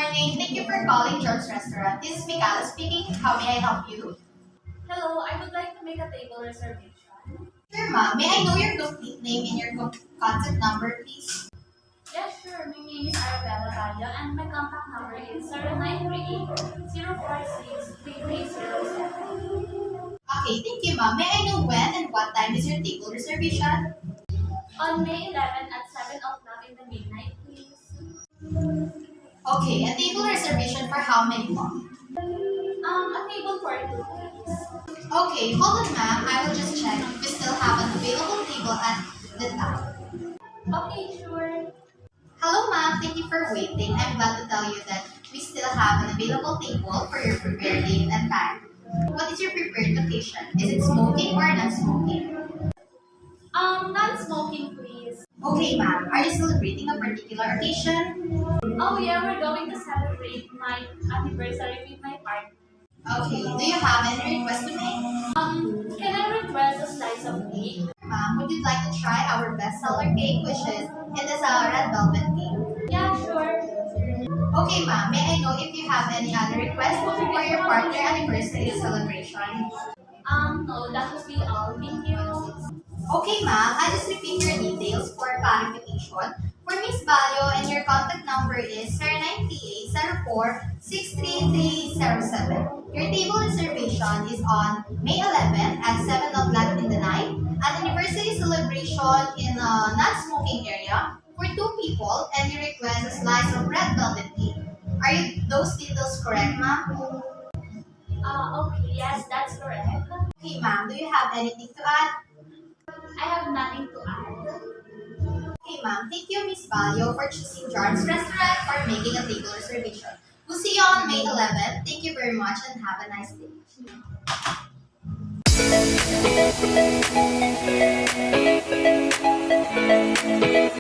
morning. Thank you for calling George's Restaurant. This is Mikala speaking. How may I help you? Hello, I would like to make a table reservation. Sure, ma'am. May I know your complete name and your contact number, please? Yeah, sure. My name is Arabella Bayo and my contact number is 0938-046-3307. Okay, thank you, ma'am. May I know when and what time is your table reservation? On May 11 at 7 o'clock in the midnight, please. Okay, a table reservation for how many, ma'am? A table for two, please. Okay, hold on, ma'am. I will just check if we still have an available table at the time. Okay, sure. Hello, ma'am. Thank you for waiting. I'm glad to tell you that we still have an available table for your prepared date and time. What is your prepared location? Is it smoking or non-smoking? Non-smoking, please. Okay, ma'am. Are you celebrating a particular occasion? Oh yeah, we're going to celebrate my anniversary with my partner. Okay. Do you have any request to make? Can I request a slice of cake? Ma'am, would you like to try our bestseller cake, which is red velvet cake? Yeah, sure. Okay, ma'am. May I know if you have any other requests for your partner anniversary celebration? No, that would be all. Thank you. Okay, ma'am. I just repeat your details for clarification. For Miss Balio, and your contact number is 0938-04-63307. Your table reservation is on May 11 at 7 o'clock in the night. An anniversary celebration in a non-smoking area for two people, and you request a slice of red velvet cake. Are those details correct, ma'am? Okay, yes, that's correct. Okay, ma'am. Do you have anything to add? I have nothing to add. Okay, ma'am. Thank you, Miss Balio, for choosing John's Restaurant for making a table reservation. We'll see you on May 11th. Thank you very much and have a nice day.